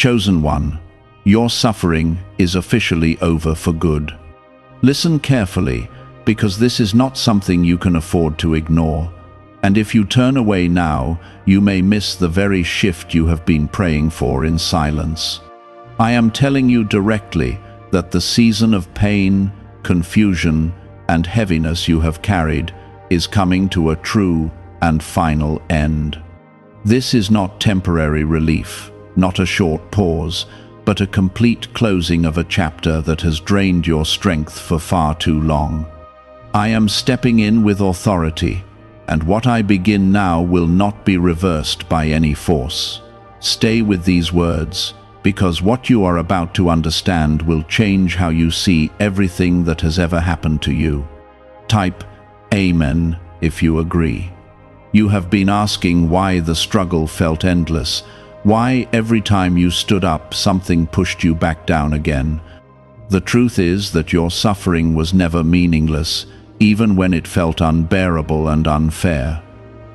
Chosen one, your suffering is officially over for good. Listen carefully, because this is not something you can afford to ignore. And if you turn away now, you may miss the very shift you have been praying for in silence. I am telling you directly that the season of pain, confusion, and heaviness you have carried is coming to a true and final end. This is not temporary relief, not a short pause, but a complete closing of a chapter that has drained your strength for far too long. I am stepping in with authority, and what I begin now will not be reversed by any force. Stay with these words, because what you are about to understand will change how you see everything that has ever happened to you. Type Amen if you agree. You have been asking why the struggle felt endless, why every time you stood up something pushed you back down again. The truth is that your suffering was never meaningless, even when it felt unbearable and unfair.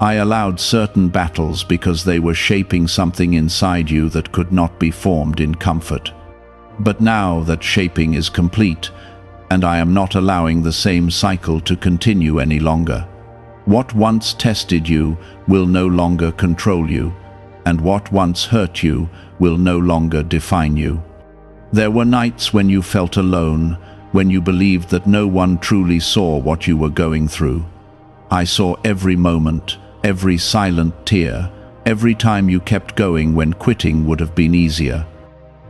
I allowed certain battles because they were shaping something inside you that could not be formed in comfort. But now that shaping is complete, and I am not allowing the same cycle to continue any longer. What once tested you will no longer control you, and what once hurt you will no longer define you. There were nights when you felt alone, when you believed that no one truly saw what you were going through. I saw every moment, every silent tear, every time you kept going when quitting would have been easier.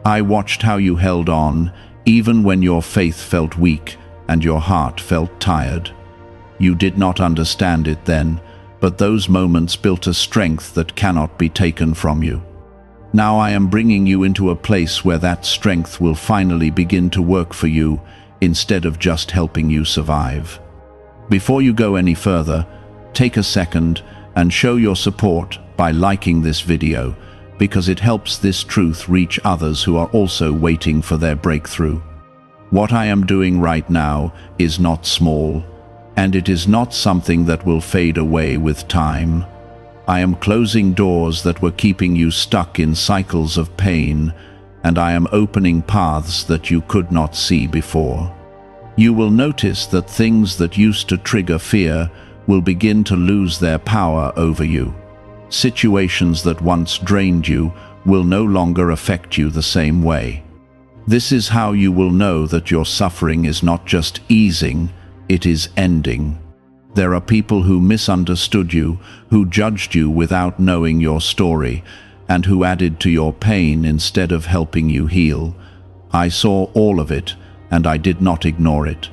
I watched how you held on, even when your faith felt weak and your heart felt tired. You did not understand it then, but those moments built a strength that cannot be taken from you. Now I am bringing you into a place where that strength will finally begin to work for you instead of just helping you survive. Before you go any further, take a second and show your support by liking this video, because it helps this truth reach others who are also waiting for their breakthrough. What I am doing right now is not small, and it is not something that will fade away with time. I am closing doors that were keeping you stuck in cycles of pain, and I am opening paths that you could not see before. You will notice that things that used to trigger fear will begin to lose their power over you. Situations that once drained you will no longer affect you the same way. This is how you will know that your suffering is not just easing, it is ending. There are people who misunderstood you, who judged you without knowing your story, and who added to your pain instead of helping you heal. I saw all of it, and I did not ignore it.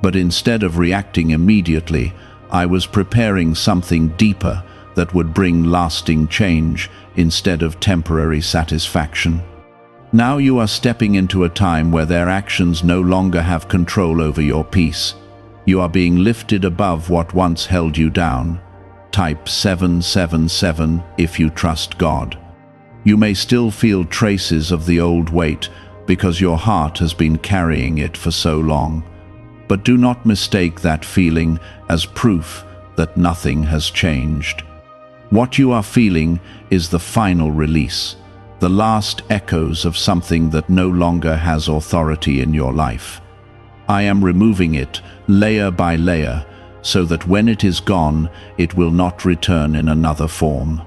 But instead of reacting immediately, I was preparing something deeper that would bring lasting change instead of temporary satisfaction. Now you are stepping into a time where their actions no longer have control over your peace. You are being lifted above what once held you down. Type 777 if you trust God. You may still feel traces of the old weight because your heart has been carrying it for so long. But do not mistake that feeling as proof that nothing has changed. What you are feeling is the final release, the last echoes of something that no longer has authority in your life. I am removing it layer by layer, so that when it is gone, it will not return in another form.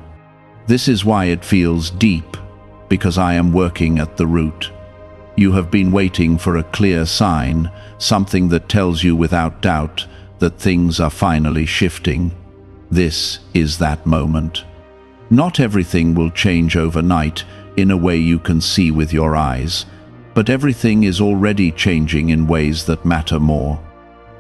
This is why it feels deep, because I am working at the root. You have been waiting for a clear sign, something that tells you without doubt that things are finally shifting. This is that moment. Not everything will change overnight in a way you can see with your eyes, but everything is already changing in ways that matter more.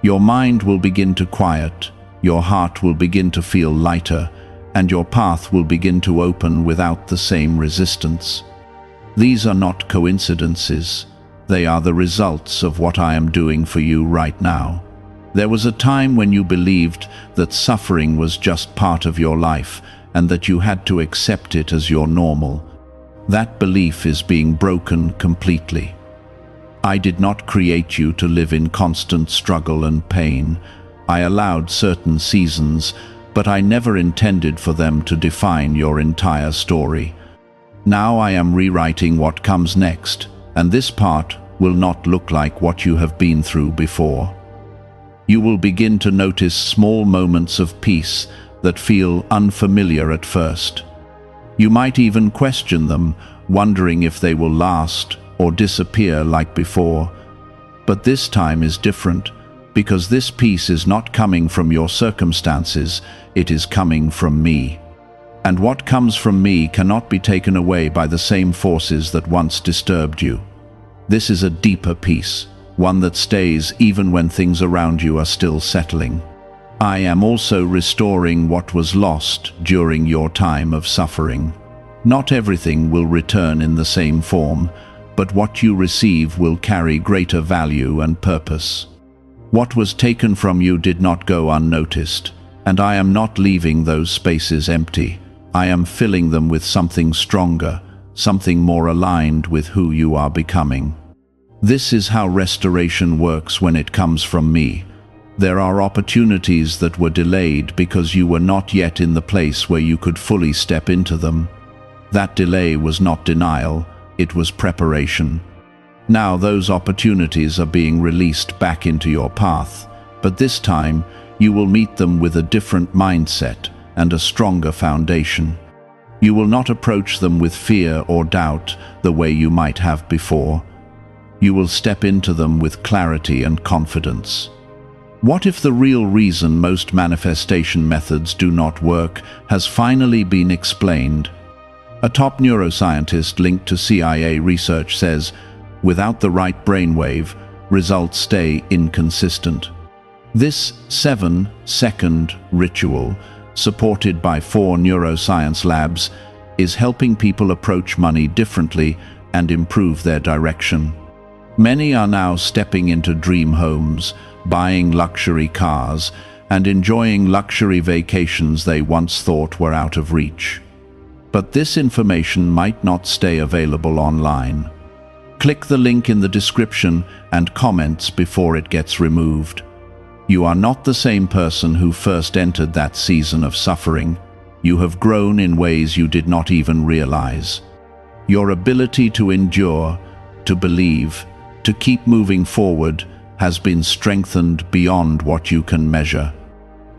Your mind will begin to quiet, your heart will begin to feel lighter, and your path will begin to open without the same resistance. These are not coincidences. They are the results of what I am doing for you right now. There was a time when you believed that suffering was just part of your life and that you had to accept it as your normal. That belief is being broken completely. I did not create you to live in constant struggle and pain. I allowed certain seasons, but I never intended for them to define your entire story. Now I am rewriting what comes next, and this part will not look like what you have been through before. You will begin to notice small moments of peace that feel unfamiliar at first. You might even question them, wondering if they will last or disappear like before. But this time is different, because this peace is not coming from your circumstances, it is coming from me. And what comes from me cannot be taken away by the same forces that once disturbed you. This is a deeper peace, one that stays even when things around you are still settling. I am also restoring what was lost during your time of suffering. Not everything will return in the same form, but what you receive will carry greater value and purpose. What was taken from you did not go unnoticed, and I am not leaving those spaces empty. I am filling them with something stronger, something more aligned with who you are becoming. This is how restoration works when it comes from me. There are opportunities that were delayed because you were not yet in the place where you could fully step into them. That delay was not denial, it was preparation. Now those opportunities are being released back into your path, but this time you will meet them with a different mindset and a stronger foundation. You will not approach them with fear or doubt the way you might have before. You will step into them with clarity and confidence. What if the real reason most manifestation methods do not work has finally been explained? A top neuroscientist linked to CIA research says, without the right brainwave, results stay inconsistent. This 7-second ritual, supported by 4 neuroscience labs, is helping people approach money differently and improve their direction. Many are now stepping into dream homes, buying luxury cars, and enjoying luxury vacations they once thought were out of reach. But this information might not stay available online. Click the link in the description and comments before it gets removed. You are not the same person who first entered that season of suffering. You have grown in ways you did not even realize. Your ability to endure, to believe, to keep moving forward has been strengthened beyond what you can measure.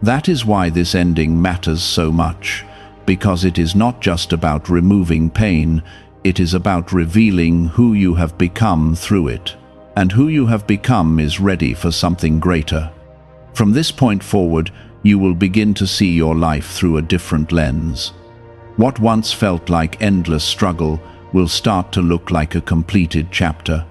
That is why this ending matters so much, because it is not just about removing pain, it is about revealing who you have become through it. And who you have become is ready for something greater. From this point forward, you will begin to see your life through a different lens. What once felt like endless struggle will start to look like a completed chapter.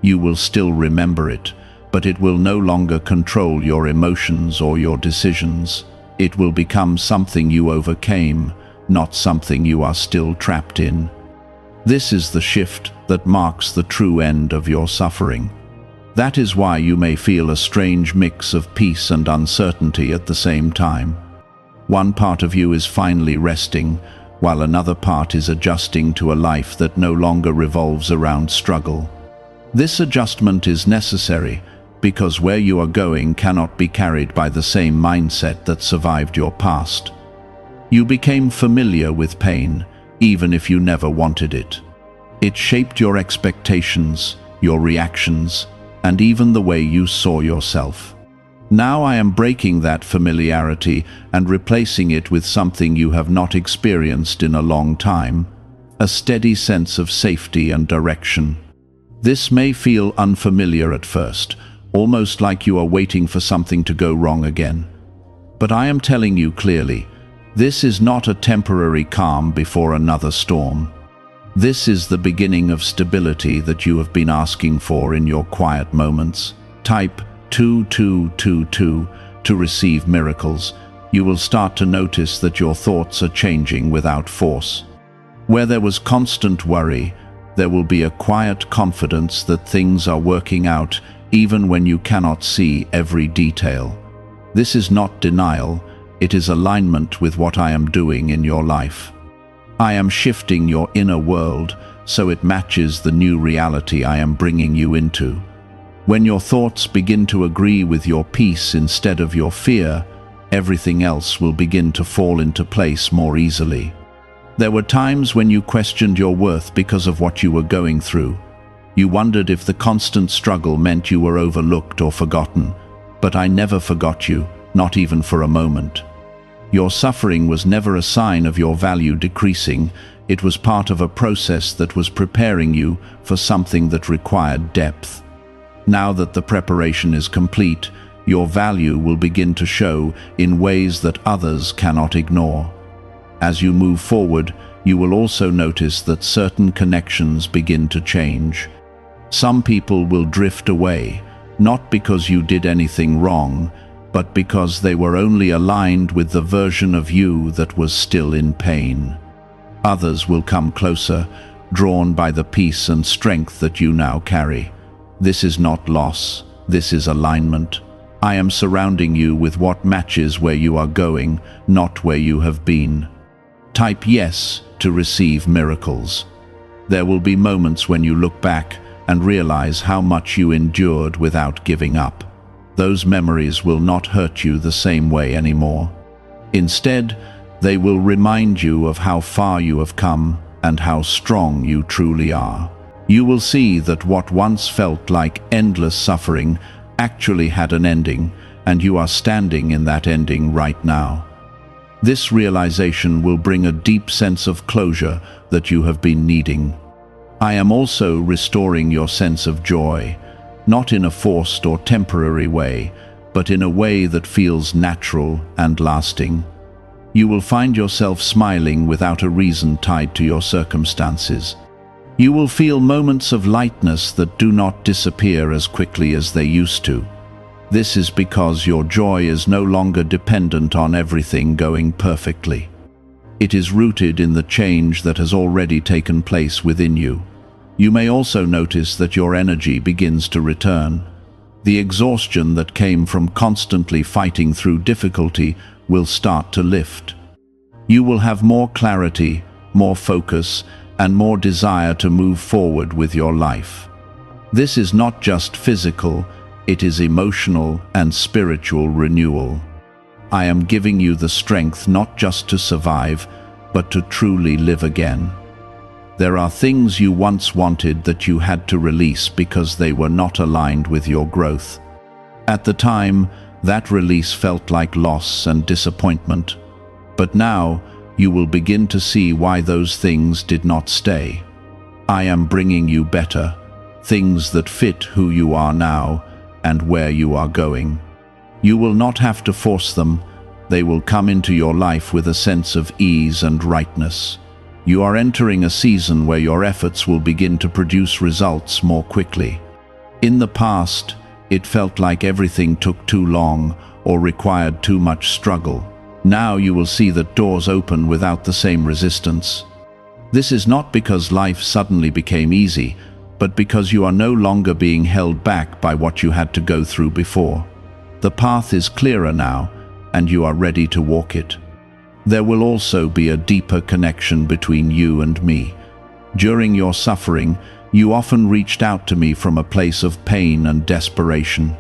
You will still remember it, but it will no longer control your emotions or your decisions. It will become something you overcame, not something you are still trapped in. This is the shift that marks the true end of your suffering. That is why you may feel a strange mix of peace and uncertainty at the same time. One part of you is finally resting, while another part is adjusting to a life that no longer revolves around struggle. This adjustment is necessary because where you are going cannot be carried by the same mindset that survived your past. You became familiar with pain, even if you never wanted it. It shaped your expectations, your reactions, and even the way you saw yourself. Now I am breaking that familiarity and replacing it with something you have not experienced in a long time, a steady sense of safety and direction. This may feel unfamiliar at first, almost like you are waiting for something to go wrong again. But I am telling you clearly, this is not a temporary calm before another storm. This is the beginning of stability that you have been asking for in your quiet moments. Type 2222 to receive miracles. You will start to notice that your thoughts are changing without force. Where there was constant worry, there will be a quiet confidence that things are working out even when you cannot see every detail. This is not denial, it is alignment with what I am doing in your life. I am shifting your inner world so it matches the new reality I am bringing you into. When your thoughts begin to agree with your peace instead of your fear, everything else will begin to fall into place more easily. There were times when you questioned your worth because of what you were going through. You wondered if the constant struggle meant you were overlooked or forgotten. But I never forgot you, not even for a moment. Your suffering was never a sign of your value decreasing. It was part of a process that was preparing you for something that required depth. Now that the preparation is complete, your value will begin to show in ways that others cannot ignore. As you move forward, you will also notice that certain connections begin to change. Some people will drift away, not because you did anything wrong, but because they were only aligned with the version of you that was still in pain. Others will come closer, drawn by the peace and strength that you now carry. This is not loss, this is alignment. I am surrounding you with what matches where you are going, not where you have been. Type yes to receive miracles. There will be moments when you look back and realize how much you endured without giving up. Those memories will not hurt you the same way anymore. Instead, they will remind you of how far you have come and how strong you truly are. You will see that what once felt like endless suffering actually had an ending, and you are standing in that ending right now. This realization will bring a deep sense of closure that you have been needing. I am also restoring your sense of joy, not in a forced or temporary way, but in a way that feels natural and lasting. You will find yourself smiling without a reason tied to your circumstances. You will feel moments of lightness that do not disappear as quickly as they used to. This is because your joy is no longer dependent on everything going perfectly. It is rooted in the change that has already taken place within you. You may also notice that your energy begins to return. The exhaustion that came from constantly fighting through difficulty will start to lift. You will have more clarity, more focus, and more desire to move forward with your life. This is not just physical, it is emotional and spiritual renewal. I am giving you the strength not just to survive, but to truly live again. There are things you once wanted that you had to release because they were not aligned with your growth. At the time, that release felt like loss and disappointment. But now, you will begin to see why those things did not stay. I am bringing you better, things that fit who you are now and where you are going. You will not have to force them. They will come into your life with a sense of ease and rightness. You are entering a season where your efforts will begin to produce results more quickly. In the past, it felt like everything took too long or required too much struggle. Now you will see that doors open without the same resistance. This is not because life suddenly became easy, but because you are no longer being held back by what you had to go through before. The path is clearer now, and you are ready to walk it. There will also be a deeper connection between you and me. During your suffering, you often reached out to me from a place of pain and desperation.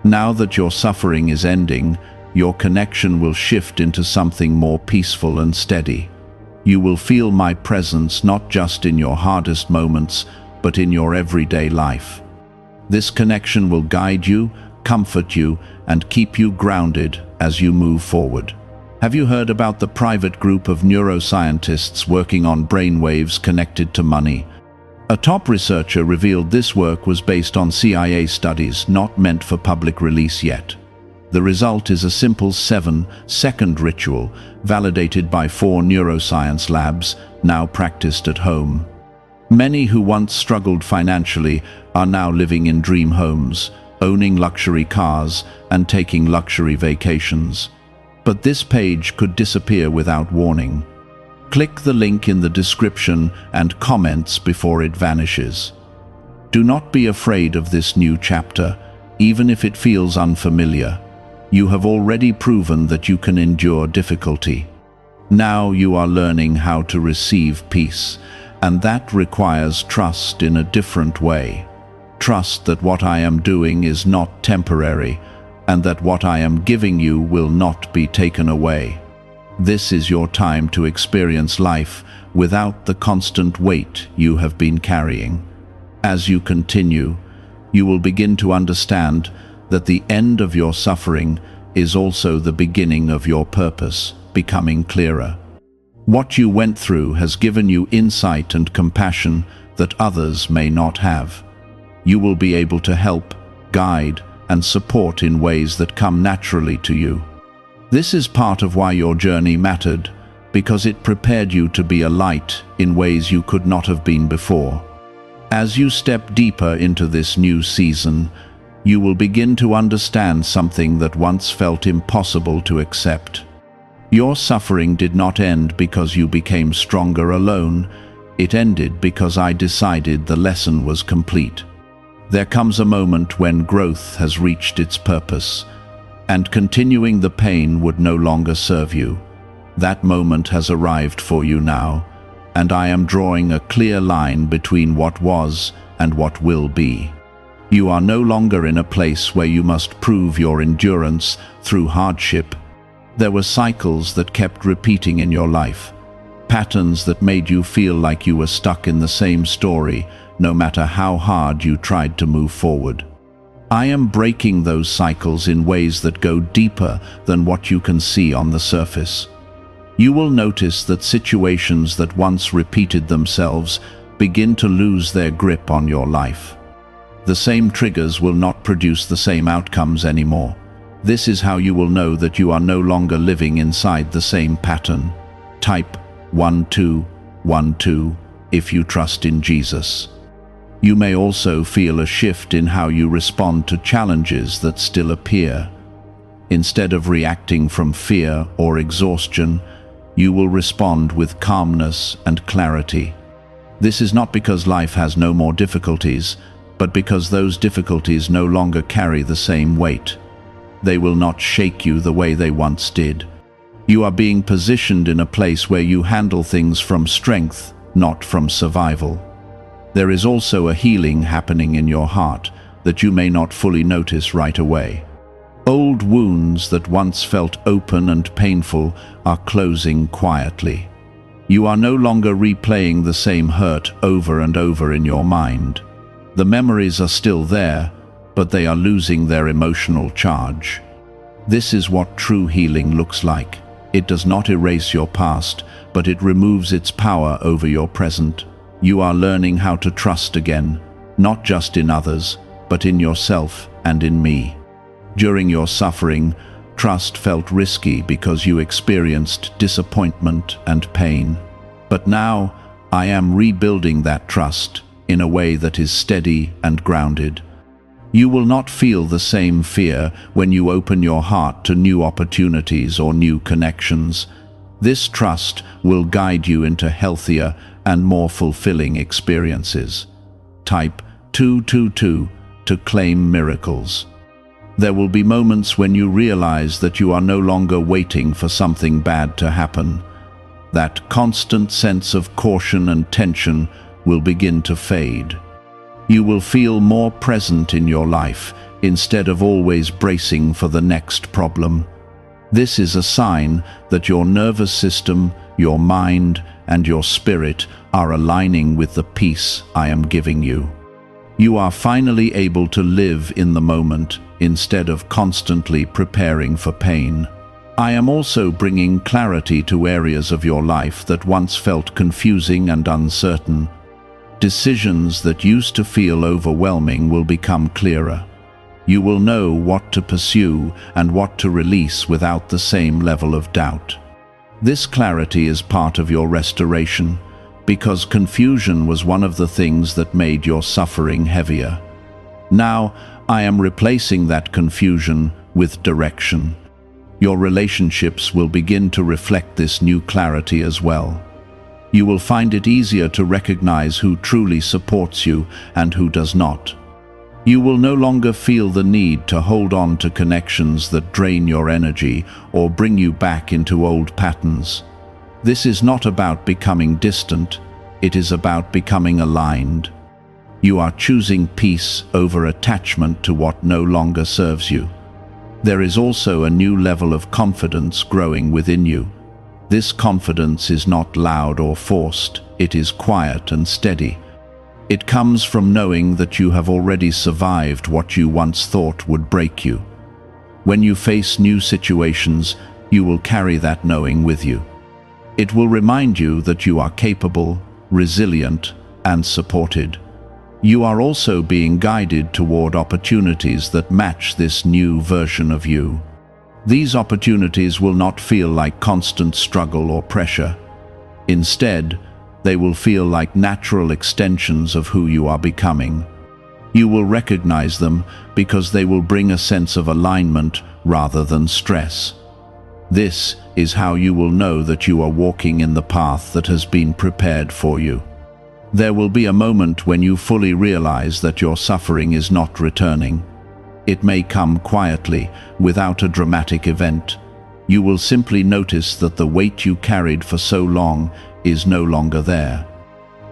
Now that your suffering is ending, your connection will shift into something more peaceful and steady. You will feel my presence not just in your hardest moments, but in your everyday life. This connection will guide you, comfort you, and keep you grounded as you move forward. Have you heard about the private group of neuroscientists working on brainwaves connected to money? A top researcher revealed this work was based on CIA studies not meant for public release yet. The result is a simple 7-second ritual, validated by 4 neuroscience labs, now practiced at home. Many who once struggled financially are now living in dream homes, owning luxury cars, and taking luxury vacations. But this page could disappear without warning. Click the link in the description and comments before it vanishes. Do not be afraid of this new chapter, even if it feels unfamiliar. You have already proven that you can endure difficulty. Now you are learning how to receive peace, and that requires trust in a different way. Trust that what I am doing is not temporary, and that what I am giving you will not be taken away. This is your time to experience life without the constant weight you have been carrying. As you continue, you will begin to understand that the end of your suffering is also the beginning of your purpose becoming clearer. What you went through has given you insight and compassion that others may not have. You will be able to help, guide, and support in ways that come naturally to you. This is part of why your journey mattered, because it prepared you to be a light in ways you could not have been before. As you step deeper into this new season, you will begin to understand something that once felt impossible to accept. Your suffering did not end because you became stronger alone. It ended because I decided the lesson was complete. There comes a moment when growth has reached its purpose, and continuing the pain would no longer serve you. That moment has arrived for you now, and I am drawing a clear line between what was and what will be. You are no longer in a place where you must prove your endurance through hardship. There were cycles that kept repeating in your life, patterns that made you feel like you were stuck in the same story, no matter how hard you tried to move forward. I am breaking those cycles in ways that go deeper than what you can see on the surface. You will notice that situations that once repeated themselves begin to lose their grip on your life. The same triggers will not produce the same outcomes anymore. This is how you will know that you are no longer living inside the same pattern. Type 1212 if you trust in Jesus. You may also feel a shift in how you respond to challenges that still appear. Instead of reacting from fear or exhaustion, you will respond with calmness and clarity. This is not because life has no more difficulties, but because those difficulties no longer carry the same weight. They will not shake you the way they once did. You are being positioned in a place where you handle things from strength, not from survival. There is also a healing happening in your heart that you may not fully notice right away. Old wounds that once felt open and painful are closing quietly. You are no longer replaying the same hurt over and over in your mind. The memories are still there, but they are losing their emotional charge. This is what true healing looks like. It does not erase your past, but it removes its power over your present. You are learning how to trust again, not just in others, but in yourself and in me. During your suffering, trust felt risky because you experienced disappointment and pain. But now, I am rebuilding that trust in a way that is steady and grounded. You will not feel the same fear when you open your heart to new opportunities or new connections. This trust will guide you into healthier and more fulfilling experiences. Type 222 to claim miracles. There will be moments when you realize that you are no longer waiting for something bad to happen. That constant sense of caution and tension will begin to fade. You will feel more present in your life instead of always bracing for the next problem. This is a sign that your nervous system, your mind, and your spirit are aligning with the peace I am giving you. You are finally able to live in the moment instead of constantly preparing for pain. I am also bringing clarity to areas of your life that once felt confusing and uncertain. Decisions that used to feel overwhelming will become clearer. You will know what to pursue and what to release without the same level of doubt. This clarity is part of your restoration, because confusion was one of the things that made your suffering heavier. Now, I am replacing that confusion with direction. Your relationships will begin to reflect this new clarity as well. You will find it easier to recognize who truly supports you and who does not. You will no longer feel the need to hold on to connections that drain your energy or bring you back into old patterns. This is not about becoming distant, it is about becoming aligned. You are choosing peace over attachment to what no longer serves you. There is also a new level of confidence growing within you. This confidence is not loud or forced, it is quiet and steady. It comes from knowing that you have already survived what you once thought would break you. When you face new situations, you will carry that knowing with you. It will remind you that you are capable, resilient, and supported. You are also being guided toward opportunities that match this new version of you. These opportunities will not feel like constant struggle or pressure. Instead, they will feel like natural extensions of who you are becoming. You will recognize them because they will bring a sense of alignment rather than stress. This is how you will know that you are walking in the path that has been prepared for you. There will be a moment when you fully realize that your suffering is not returning. It may come quietly, without a dramatic event. You will simply notice that the weight you carried for so long is no longer there.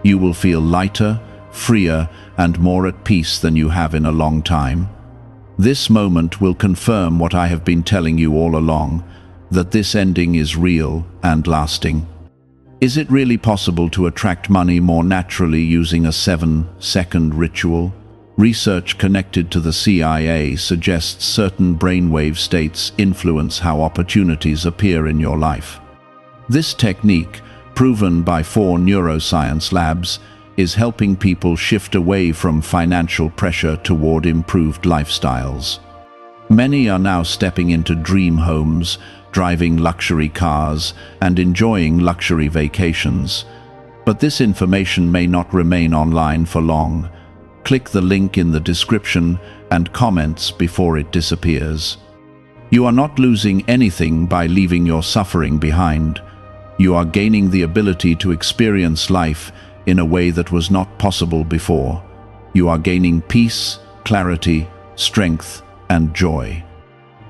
You will feel lighter, freer, and more at peace than you have in a long time. This moment will confirm what I have been telling you all along, that this ending is real and lasting. Is it really possible to attract money more naturally using a 7-second ritual? Research connected to the CIA suggests certain brainwave states influence how opportunities appear in your life. This technique, proven by 4 neuroscience labs, is helping people shift away from financial pressure toward improved lifestyles. Many are now stepping into dream homes, driving luxury cars, and enjoying luxury vacations. But this information may not remain online for long. Click the link in the description and comments before it disappears. You are not losing anything by leaving your suffering behind. You are gaining the ability to experience life in a way that was not possible before. You are gaining peace, clarity, strength, and joy.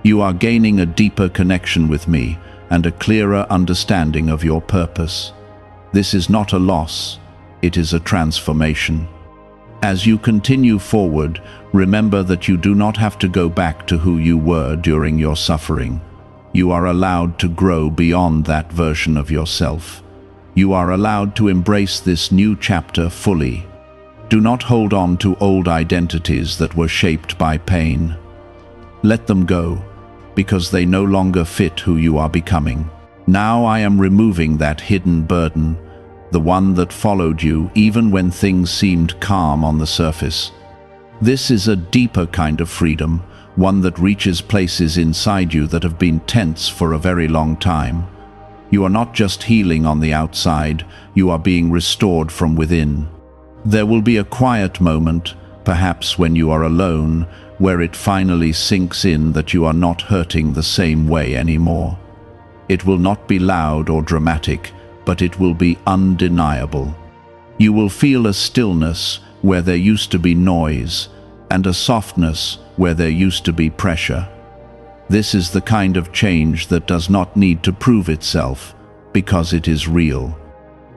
You are gaining a deeper connection with me and a clearer understanding of your purpose. This is not a loss, it is a transformation. As you continue forward, remember that you do not have to go back to who you were during your suffering. You are allowed to grow beyond that version of yourself. You are allowed to embrace this new chapter fully. Do not hold on to old identities that were shaped by pain. Let them go, because they no longer fit who you are becoming. Now I am removing that hidden burden, the one that followed you even when things seemed calm on the surface. This is a deeper kind of freedom, one that reaches places inside you that have been tense for a very long time. You are not just healing on the outside, you are being restored from within. There will be a quiet moment, perhaps when you are alone, where it finally sinks in that you are not hurting the same way anymore. It will not be loud or dramatic, but it will be undeniable. You will feel a stillness where there used to be noise, and a softness where there used to be pressure. This is the kind of change that does not need to prove itself, because it is real.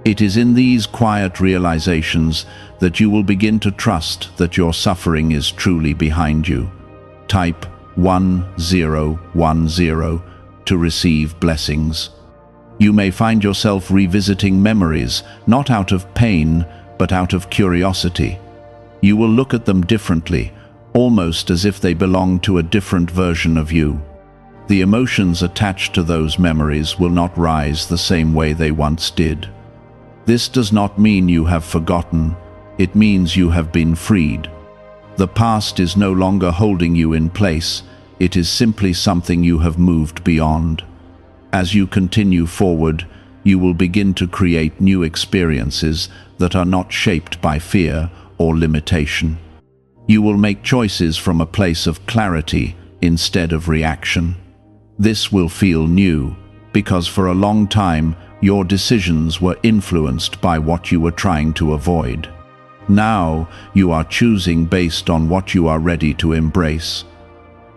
It is in these quiet realizations that you will begin to trust that your suffering is truly behind you. Type 1010 to receive blessings. You may find yourself revisiting memories, not out of pain, but out of curiosity. You will look at them differently, almost as if they belong to a different version of you. The emotions attached to those memories will not rise the same way they once did. This does not mean you have forgotten, it means you have been freed. The past is no longer holding you in place, it is simply something you have moved beyond. As you continue forward, you will begin to create new experiences that are not shaped by fear or limitation. You will make choices from a place of clarity instead of reaction. This will feel new, because for a long time, your decisions were influenced by what you were trying to avoid. Now, you are choosing based on what you are ready to embrace.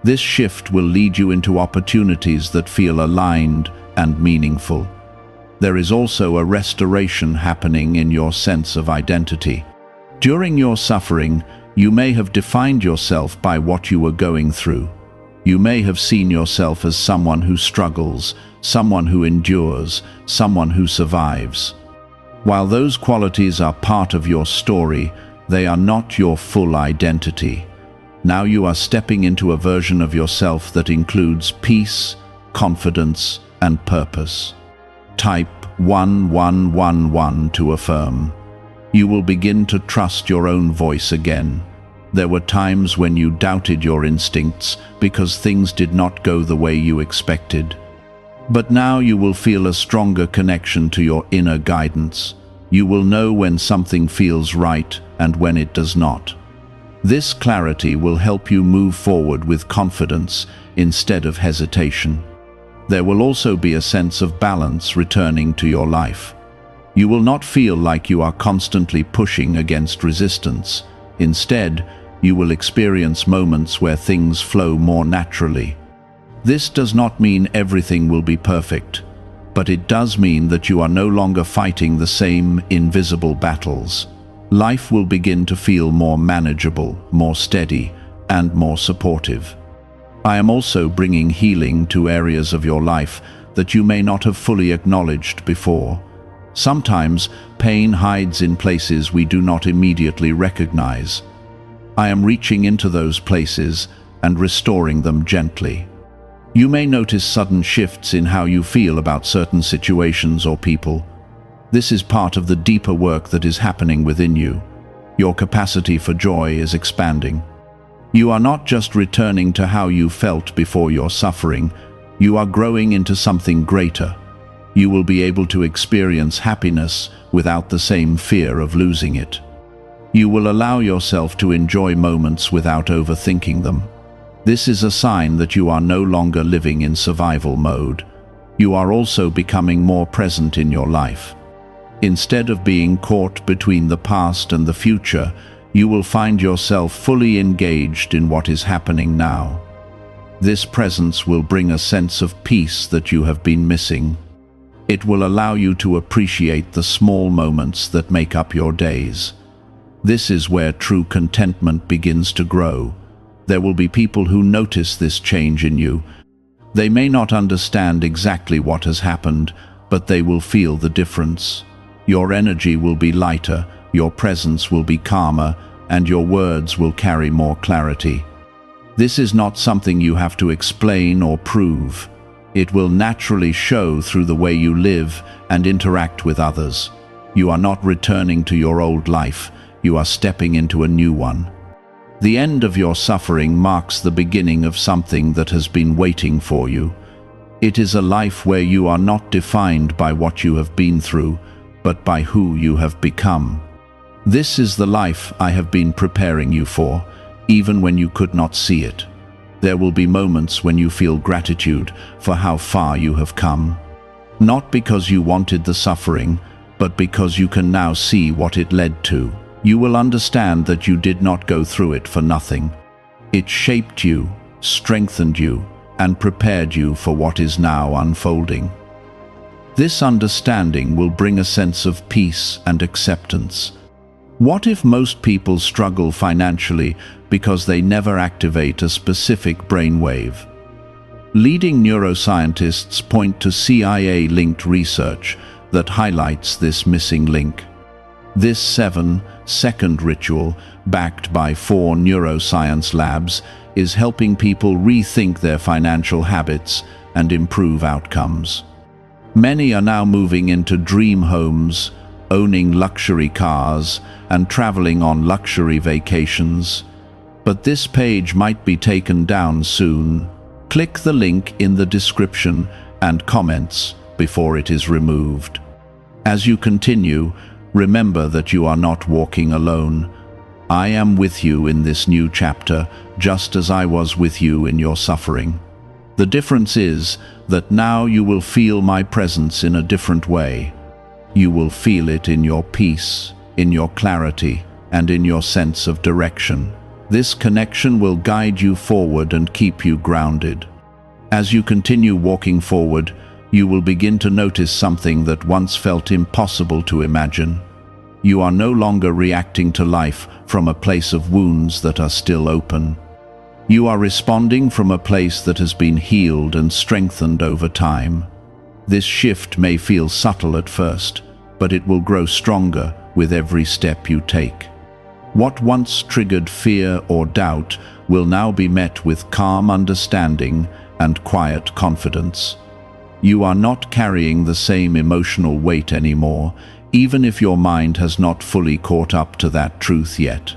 This shift will lead you into opportunities that feel aligned and meaningful. There is also a restoration happening in your sense of identity. During your suffering, you may have defined yourself by what you were going through. You may have seen yourself as someone who struggles, someone who endures, someone who survives. While those qualities are part of your story, they are not your full identity. Now you are stepping into a version of yourself that includes peace, confidence, and purpose. Type 1111 to affirm. You will begin to trust your own voice again. There were times when you doubted your instincts because things did not go the way you expected. But now you will feel a stronger connection to your inner guidance. You will know when something feels right and when it does not. This clarity will help you move forward with confidence instead of hesitation. There will also be a sense of balance returning to your life. You will not feel like you are constantly pushing against resistance. Instead, you will experience moments where things flow more naturally. This does not mean everything will be perfect, but it does mean that you are no longer fighting the same invisible battles. Life will begin to feel more manageable, more steady, and more supportive. I am also bringing healing to areas of your life that you may not have fully acknowledged before. Sometimes pain hides in places we do not immediately recognize. I am reaching into those places and restoring them gently. You may notice sudden shifts in how you feel about certain situations or people. This is part of the deeper work that is happening within you. Your capacity for joy is expanding. You are not just returning to how you felt before your suffering, you are growing into something greater. You will be able to experience happiness without the same fear of losing it. You will allow yourself to enjoy moments without overthinking them. This is a sign that you are no longer living in survival mode. You are also becoming more present in your life. Instead of being caught between the past and the future, you will find yourself fully engaged in what is happening now. This presence will bring a sense of peace that you have been missing. It will allow you to appreciate the small moments that make up your days. This is where true contentment begins to grow. There will be people who notice this change in you. They may not understand exactly what has happened, but they will feel the difference. Your energy will be lighter, your presence will be calmer, and your words will carry more clarity. This is not something you have to explain or prove. It will naturally show through the way you live and interact with others. You are not returning to your old life. You are stepping into a new one. The end of your suffering marks the beginning of something that has been waiting for you. It is a life where you are not defined by what you have been through, but by who you have become. This is the life I have been preparing you for, even when you could not see it. There will be moments when you feel gratitude for how far you have come. Not because you wanted the suffering, but because you can now see what it led to. You will understand that you did not go through it for nothing. It shaped you, strengthened you, and prepared you for what is now unfolding. This understanding will bring a sense of peace and acceptance. What if most people struggle financially because they never activate a specific brainwave? Leading neuroscientists point to CIA-linked research that highlights this missing link. This 7-second ritual, backed by 4 neuroscience labs, is helping people rethink their financial habits and improve outcomes. Many are now moving into dream homes, owning luxury cars, and traveling on luxury vacations. But this page might be taken down soon. Click the link in the description and comments before it is removed. As you continue, remember that you are not walking alone. I am with you in this new chapter, just as I was with you in your suffering. The difference is that now you will feel my presence in a different way. You will feel it in your peace, in your clarity, and in your sense of direction. This connection will guide you forward and keep you grounded. As you continue walking forward, you will begin to notice something that once felt impossible to imagine. You are no longer reacting to life from a place of wounds that are still open. You are responding from a place that has been healed and strengthened over time. This shift may feel subtle at first, but it will grow stronger with every step you take. What once triggered fear or doubt will now be met with calm understanding and quiet confidence. You are not carrying the same emotional weight anymore, even if your mind has not fully caught up to that truth yet.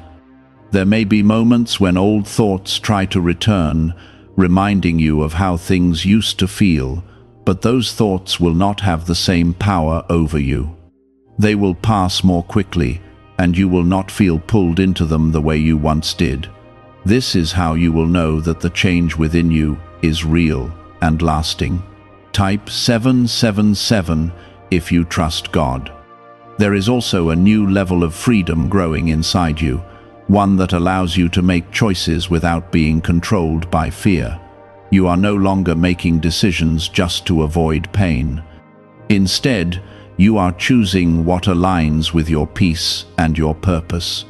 There may be moments when old thoughts try to return, reminding you of how things used to feel, but those thoughts will not have the same power over you. They will pass more quickly, and you will not feel pulled into them the way you once did. This is how you will know that the change within you is real and lasting. Type 777 if you trust God. There is also a new level of freedom growing inside you, one that allows you to make choices without being controlled by fear. You are no longer making decisions just to avoid pain. Instead, you are choosing what aligns with your peace and your purpose.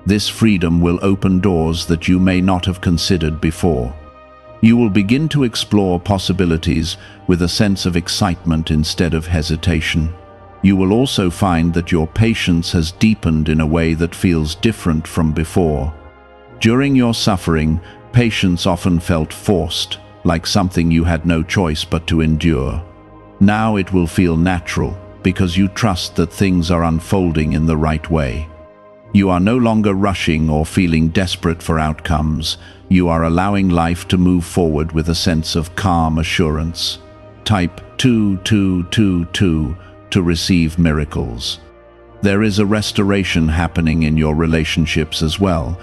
This freedom will open doors that you may not have considered before. You will begin to explore possibilities with a sense of excitement instead of hesitation. You will also find that your patience has deepened in a way that feels different from before. During your suffering, patience often felt forced, like something you had no choice but to endure. Now it will feel natural, because you trust that things are unfolding in the right way. You are no longer rushing or feeling desperate for outcomes. You are allowing life to move forward with a sense of calm assurance. Type 2222 to receive miracles. There is a restoration happening in your relationships as well,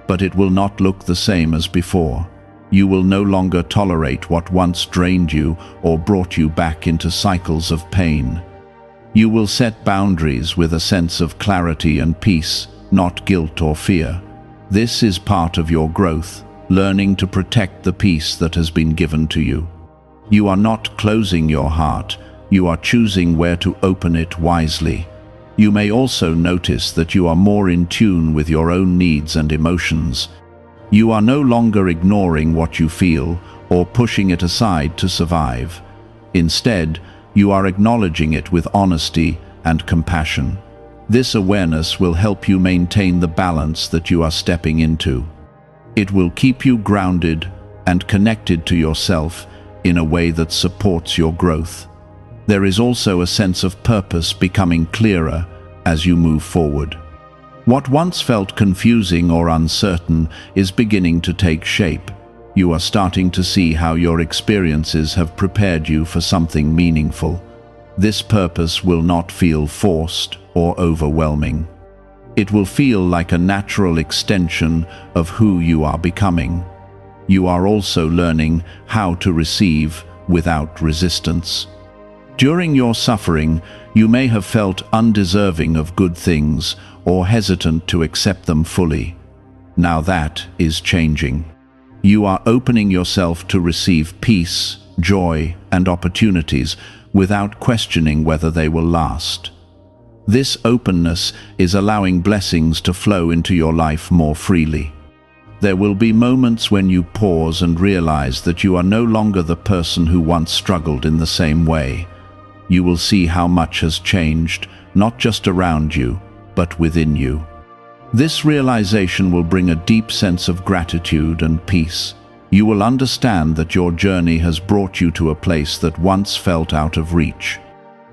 but it will not look the same as before. You will no longer tolerate what once drained you or brought you back into cycles of pain. You will set boundaries with a sense of clarity and peace, not guilt or fear. This is part of your growth, learning to protect the peace that has been given to you. You are not closing your heart, you are choosing where to open it wisely. You may also notice that you are more in tune with your own needs and emotions. You are no longer ignoring what you feel or pushing it aside to survive. Instead, you are acknowledging it with honesty and compassion. This awareness will help you maintain the balance that you are stepping into. It will keep you grounded and connected to yourself in a way that supports your growth. There is also a sense of purpose becoming clearer as you move forward. What once felt confusing or uncertain is beginning to take shape. You are starting to see how your experiences have prepared you for something meaningful. This purpose will not feel forced or overwhelming. It will feel like a natural extension of who you are becoming. You are also learning how to receive without resistance. During your suffering, you may have felt undeserving of good things or hesitant to accept them fully. Now that is changing. You are opening yourself to receive peace, joy, and opportunities without questioning whether they will last. This openness is allowing blessings to flow into your life more freely. There will be moments when you pause and realize that you are no longer the person who once struggled in the same way. You will see how much has changed, not just around you, but within you. This realization will bring a deep sense of gratitude and peace. You will understand that your journey has brought you to a place that once felt out of reach.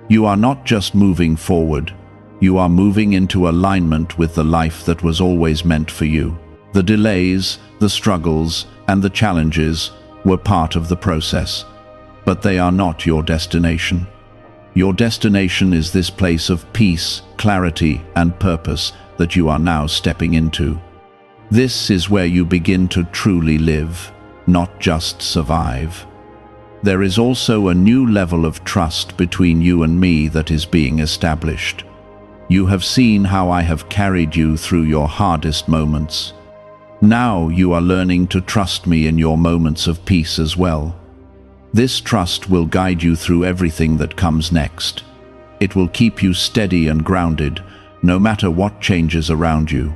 You are not just moving forward, you are moving into alignment with the life that was always meant for you. The delays, the struggles, and the challenges were part of the process, but they are not your destination. Your destination is this place of peace, clarity, and purpose that you are now stepping into. This is where you begin to truly live, not just survive. There is also a new level of trust between you and me that is being established. You have seen how I have carried you through your hardest moments. Now you are learning to trust me in your moments of peace as well. This trust will guide you through everything that comes next. It will keep you steady and grounded, no matter what changes around you.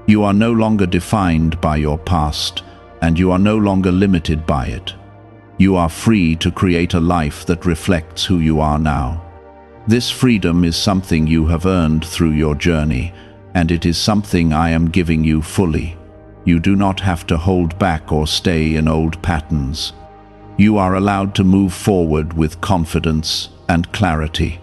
You are no longer defined by your past, and you are no longer limited by it. You are free to create a life that reflects who you are now. This freedom is something you have earned through your journey, and it is something I am giving you fully. You do not have to hold back or stay in old patterns. You are allowed to move forward with confidence and clarity.